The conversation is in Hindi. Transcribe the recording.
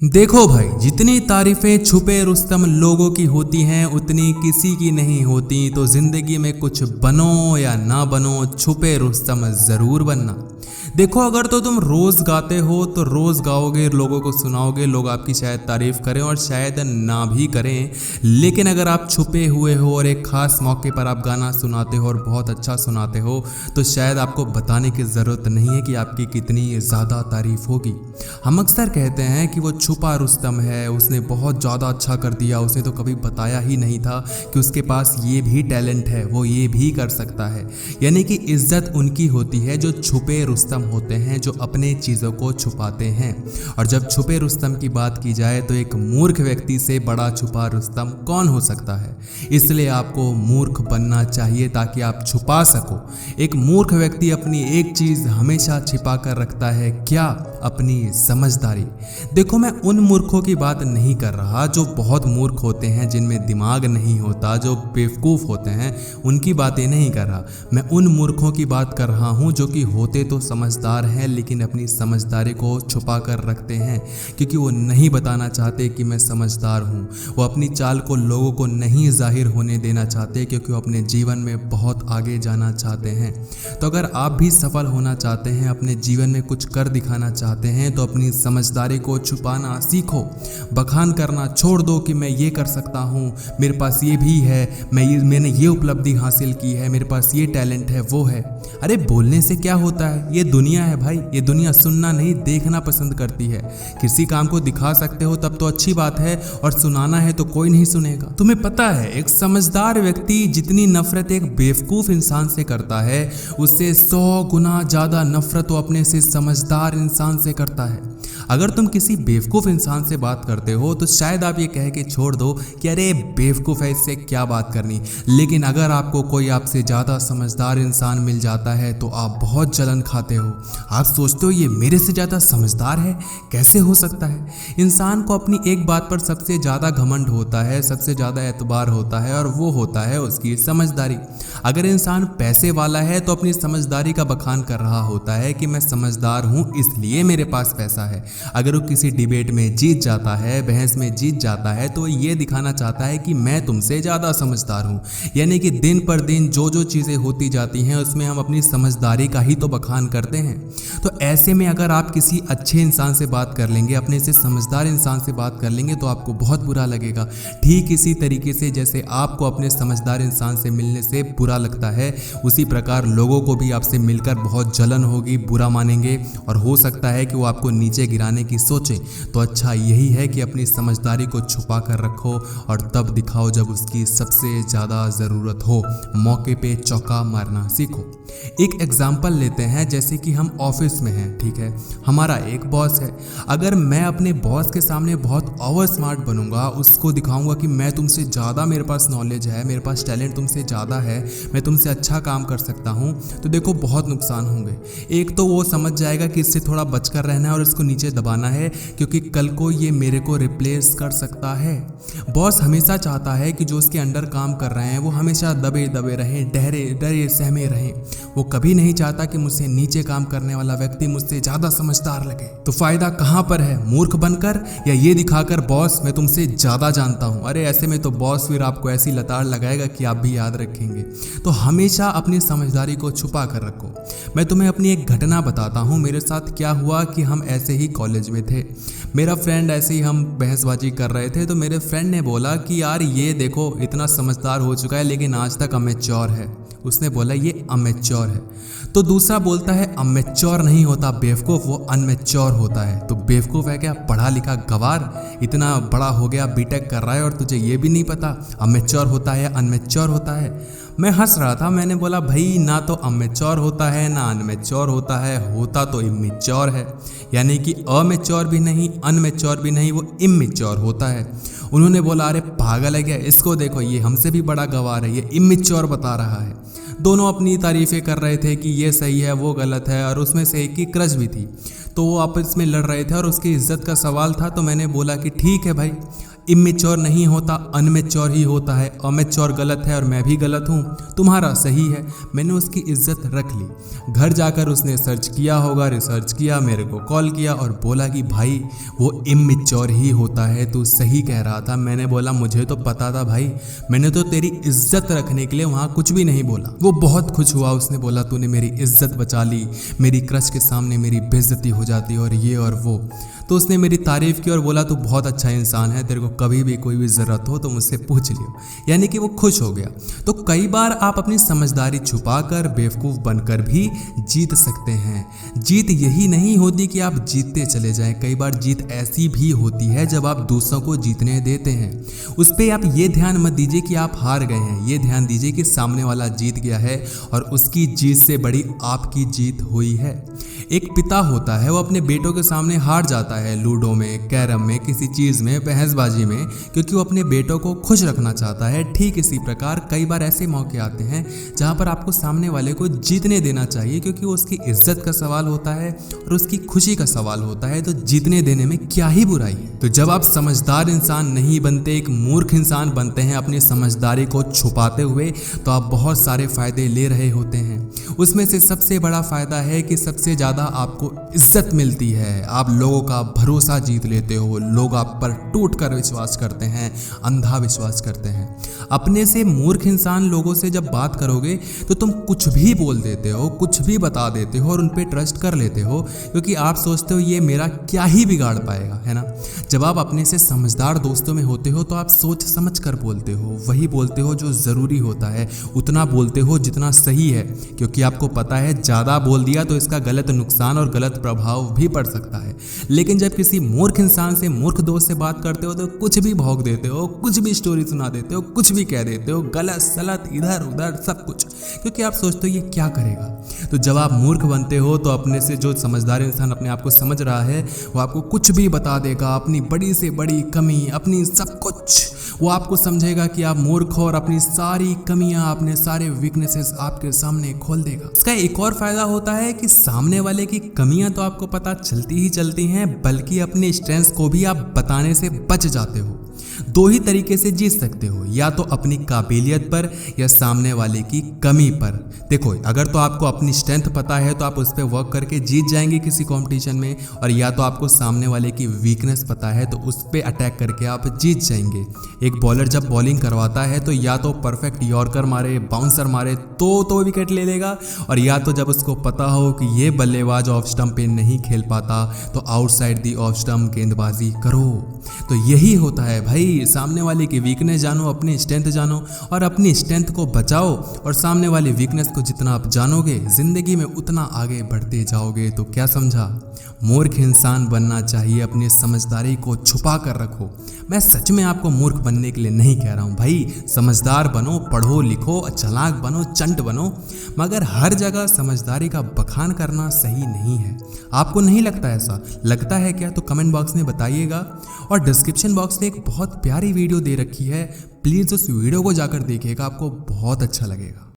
देखो भाई, जितनी तारीफें छुपे रुस्तम लोगों की होती हैं उतनी किसी की नहीं होती। तो जिंदगी में कुछ बनो या ना बनो, छुपे रुस्तम जरूर बनना। देखो, अगर तो तुम रोज गाते हो तो रोज गाओगे, लोगों को सुनाओगे, लोग आपकी शायद तारीफ करें और शायद ना भी करें। लेकिन अगर आप छुपे हुए हो और एक खास मौके पर आप गाना सुनाते हो और बहुत अच्छा सुनाते हो तो शायद आपको बताने की ज़रूरत नहीं है कि आपकी कितनी ज़्यादा तारीफ होगी। हम अक्सर कहते हैं कि वो छुपा रुस्तम है, उसने बहुत ज़्यादा अच्छा कर दिया, उसने तो कभी बताया ही नहीं था कि उसके पास ये भी टैलेंट है, वो ये भी कर सकता है। यानी कि इज्जत उनकी होती है जो छुपे रुस्तम होते हैं, जो अपने चीज़ों को छुपाते हैं। और जब छुपे रुस्तम की बात की जाए तो एक मूर्ख व्यक्ति से बड़ा छुपा रुस्तम कौन हो सकता है। इसलिए आपको मूर्ख बनना चाहिए ताकि आप छुपा सको। एक मूर्ख व्यक्ति अपनी एक चीज़ हमेशा छिपा कर रखता है, क्या? अपनी समझदारी। देखो, मैं उन मूर्खों की बात नहीं कर रहा जो बहुत मूर्ख होते हैं, जिनमें दिमाग नहीं होता, जो बेवकूफ़ होते हैं, उनकी बातें नहीं कर रहा। मैं उन मूर्खों की बात कर रहा हूँ जो कि होते तो समझदार हैं लेकिन अपनी समझदारी को छुपा कर रखते हैं, क्योंकि वो नहीं बताना चाहते कि मैं समझदार हूँ। वो अपनी चाल को लोगों को नहीं जाहिर होने देना चाहते, क्योंकि वो अपने जीवन में बहुत आगे जाना चाहते हैं। तो अगर आप भी सफल होना चाहते हैं, अपने जीवन में कुछ कर दिखाना चाहते हैं, तो अपनी समझदारी को छुपाना सीखो। बखान करना छोड़ दो कि मैं ये कर सकता हूँ, मेरे पास ये भी है, मैंने ये उपलब्धि हासिल की है, मेरे पास ये टैलेंट है, वो है। अरे बोलने से क्या होता है? ये दुनिया है भाई, ये दुनिया सुनना नहीं देखना पसंद करती है। किसी काम को दिखा सकते हो तब तो अच्छी बात है, और सुनाना है तो कोई नहीं सुनेगा। तुम्हें पता है, एक समझदार व्यक्ति जितनी नफरत एक बेवकूफ़ इंसान से करता है, उससे 100 गुना ज़्यादा नफरत वो अपने से समझदार इंसान से करता है। अगर तुम किसी बेवकूफ़ इंसान से बात करते हो तो शायद आप ये कह के छोड़ दो कि अरे बेवकूफ़ है, इससे क्या बात करनी। लेकिन अगर आपको कोई आपसे ज़्यादा समझदार इंसान मिल जाता है तो आप बहुत जलन खाते हो। आप सोचते हो ये मेरे से ज़्यादा समझदार है, कैसे हो सकता है। इंसान को अपनी एक बात पर सबसे ज़्यादा घमंड होता है, सबसे ज़्यादा एतबार होता है, और वो होता है उसकी समझदारी। अगर इंसान पैसे वाला है तो अपनी समझदारी का बखान कर रहा होता है कि मैं समझदार हूँ इसलिए मेरे पास पैसा है। अगर वो किसी डिबेट में जीत जाता है, बहस में जीत जाता है, तो ये दिखाना चाहता है कि मैं तुमसे ज़्यादा समझदार हूँ। यानी कि दिन पर दिन जो जो चीज़ें होती जाती हैं उसमें हम अपनी समझदारी का ही तो बखान करते हैं। तो ऐसे में अगर आप किसी अच्छे इंसान से बात कर लेंगे, अपने से समझदार इंसान से बात कर लेंगे, तो आपको बहुत बुरा लगेगा। ठीक इसी तरीके से जैसे आपको अपने समझदार इंसान से मिलने से बुरा लगता है, उसी प्रकार लोगों को भी आपसे मिलकर बहुत जलन होगी, बुरा मानेंगे, और हो सकता है कि वो आपको नीचे गिराने की सोचे। तो अच्छा यही है कि अपनी समझदारी को छुपा कर रखो और तब दिखाओ जब उसकी सबसे ज़्यादा ज़रूरत हो। मौके पे चौका मारना सीखो। एक एग्जाम्पल लेते हैं, जैसे कि हम ऑफिस में हैं, ठीक है, हमारा एक बॉस है। अगर मैं अपने बॉस के सामने बहुत ओवर स्मार्ट बनूंगा, उसको दिखाऊंगा कि मैं तुमसे ज़्यादा, मेरे पास नॉलेज है, मेरे पास टैलेंट तुमसे ज़्यादा है, मैं तुमसे अच्छा काम कर सकता हूँ, तो देखो बहुत नुकसान होंगे। एक तो वो समझ जाएगा कि इससे थोड़ा बचकर रहना है और इसको नीचे दबाना है, क्योंकि कल को ये मेरे को रिप्लेस कर सकता है। बॉस हमेशा चाहता है कि जो उसके अंडर काम कर रहे हैं वो हमेशा दबे दबे रहें, डरे सहमे रहें। वो कभी नहीं चाहता कि मुझसे नीचे काम करने वाला व्यक्ति मुझसे ज़्यादा समझदार लगे। तो फायदा कहाँ पर है, मूर्ख बनकर या ये दिखाकर बॉस मैं तुमसे ज़्यादा जानता हूँ। अरे ऐसे में तो बॉस फिर आपको ऐसी लताड़ लगाएगा कि आप भी याद रखेंगे। तो हमेशा अपनी समझदारी को छुपा कर रखो। मैं तुम्हें अपनी एक घटना बताता हूँ। मेरे साथ क्या हुआ कि हम ऐसे ही कॉलेज में थे, मेरा फ्रेंड, ऐसे ही हम बहसबाजी कर रहे थे, तो मेरे फ्रेंड ने बोला कि यार ये देखो इतना समझदार हो चुका है लेकिन आज तक अमेच्योर है। उसने बोला ये अमेच्योर है। तो दूसरा बोलता है अमेच्योर नहीं होता बेवकूफ़, वो अनमेच्योर होता है। तो बेवकूफ़ है क्या? पढ़ा लिखा गवार, इतना बड़ा हो गया, बीटेक कर रहा है और तुझे ये भी नहीं पता अमेच्योर होता है अनमेच्योर होता है। मैं हंस रहा था, मैंने बोला भाई ना तो अमेच्योर होता है ना अनमेच्योर होता है, होता तो इमेच्योर है। यानी कि अमेच्योर भी नहीं अनमेच्योर भी नहीं, वो इमेच्योर होता है। उन्होंने बोला अरे पागल है क्या, इसको देखो ये हमसे भी बड़ा गवार है, ये इमेच्योर बता रहा है। दोनों अपनी तारीफ़ें कर रहे थे कि ये सही है वो गलत है, और उसमें से एक की क्रश भी थी। तो वो आपस में लड़ रहे थे और उसकी इज्जत का सवाल था। तो मैंने बोला कि ठीक है भाई, इमेच्योर नहीं होता, अनमेच्योर ही होता है। अमेच्योर गलत है और मैं भी गलत हूँ, तुम्हारा सही है। मैंने उसकी इज्जत रख ली। घर जाकर उसने सर्च किया होगा, रिसर्च किया, मेरे को कॉल किया और बोला कि भाई वो इमेच्योर ही होता है, तू सही कह रहा था। मैंने बोला मुझे तो पता था भाई, मैंने तो तेरी इज्जत रखने के लिए वहाँ कुछ भी नहीं बोला। वो बहुत खुश हुआ, उसने बोला तूने मेरी इज्जत बचा ली, मेरी क्रश के सामने मेरी बेइज्जती हो जाती और ये और वो। तो उसने मेरी तारीफ़ की और बोला तू बहुत अच्छा इंसान है, तेरे को कभी भी कोई भी ज़रूरत हो तो मुझसे पूछ लियो। यानी कि वो खुश हो गया। तो कई बार आप अपनी समझदारी छुपाकर बेवकूफ़ बनकर भी जीत सकते हैं। जीत यही नहीं होती कि आप जीतते चले जाएं, कई बार जीत ऐसी भी होती है जब आप दूसरों को जीतने देते हैं। उस पर आप ये ध्यान मत दीजिए कि आप हार गए हैं, ये ध्यान दीजिए कि सामने वाला जीत गया है और उसकी जीत से बड़ी आपकी जीत हुई है। एक पिता होता है, वो अपने बेटों के सामने हार जाता है लूडो में, कैरम में, किसी चीज़ में, बहसबाजी में, क्योंकि वो अपने बेटों को खुश रखना चाहता है। ठीक इसी प्रकार कई बार ऐसे मौके आते हैं जहाँ पर आपको सामने वाले को जीतने देना चाहिए, क्योंकि वो उसकी इज्जत का सवाल होता है और उसकी खुशी का सवाल होता है। तो जीतने देने में क्या ही बुराई है। तो जब आप समझदार इंसान नहीं बनते, एक मूर्ख इंसान बनते हैं अपनी समझदारी को छुपाते हुए, तो आप बहुत सारे फायदे ले रहे होते हैं। उसमें से सबसे बड़ा फायदा है कि सबसे ज़्यादा आपको इज्जत मिलती है, आप लोगों का भरोसा जीत लेते हो, लोग आप पर टूट कर विश्वास करते हैं, अंधा विश्वास करते हैं। अपने से मूर्ख इंसान लोगों से जब बात करोगे तो तुम कुछ भी बोल देते हो, कुछ भी बता देते हो और उन पे ट्रस्ट कर लेते हो, क्योंकि आप सोचते हो ये मेरा क्या ही बिगाड़ पाएगा, है ना। जब आप अपने से समझदार दोस्तों में होते हो तो आप सोच समझ कर बोलते हो, वही बोलते हो जो ज़रूरी होता है, उतना बोलते हो जितना सही है, क्योंकि आपको पता है ज़्यादा बोल दिया तो इसका गलत नुकसान और गलत प्रभाव भी पड़ सकता है। लेकिन जब किसी मूर्ख इंसान से, मूर्ख दोस्त से बात करते हो तो कुछ भी भौंक देते हो, कुछ भी स्टोरी सुना देते हो, कुछ भी कह देते हो, गलत सलत इधर उधर सब कुछ, क्योंकि आप सोचते हो ये क्या करेगा। तो जब आप मूर्ख बनते हो तो अपने से जो समझदार इंसान अपने आप को समझ रहा है वो आपको कुछ भी बता देगा, अपनी बड़ी से बड़ी कमी, अपनी सब कुछ वो आपको समझेगा कि आप मूर्ख हो और अपनी सारी कमियां, अपने सारे वीकनेसेस आपके सामने खोल देगा। इसका एक और फायदा होता है कि सामने वाले की कमियां तो आपको पता चलती ही चलती हैं, बल्कि अपने स्ट्रेंथ्स को भी आप बताने से बच जाते हो। दो ही तरीके से जीत सकते हो, या तो अपनी काबिलियत पर या सामने वाले की कमी पर। देखो, अगर तो आपको अपनी स्ट्रेंथ पता है तो आप उस पर वर्क करके जीत जाएंगे किसी कंपटीशन में, और या तो आपको सामने वाले की वीकनेस पता है तो उस पर अटैक करके आप जीत जाएंगे। एक बॉलर जब बॉलिंग करवाता है तो या तो परफेक्ट यॉर्कर मारे, बाउंसर मारे तो विकेट ले लेगा, और या तो जब उसको पता हो कि ये बल्लेबाज ऑफ स्टंप पे नहीं खेल पाता तो आउटसाइड दी ऑफ स्टंप गेंदबाजी करो। तो यही होता है भाई, सामने वाले की वीकनेस जानो, अपनी स्ट्रेंथ जानो और अपनी स्ट्रेंथ को बचाओ, और सामने वाली वीकनेस को जितना आप जानोगे जिंदगी में उतना आगे बढ़ते जाओगे। तो क्या समझा, मूर्ख इंसान बनना चाहिए, अपनी समझदारी को छुपा कर रखो। मैं सच में आपको मूर्ख बनने के लिए नहीं कह रहा हूँ भाई, समझदार बनो, पढ़ो लिखो, चालाक बनो, चंट बनो, मगर हर जगह समझदारी का बखान करना सही नहीं है। आपको नहीं लगता ऐसा? लगता है क्या? तो कमेंट बॉक्स में बताइएगा, और डिस्क्रिप्शन बॉक्स में एक बहुत प्यारी वीडियो दे रखी है, प्लीज़ उस वीडियो को जाकर देखिएगा, आपको बहुत अच्छा लगेगा।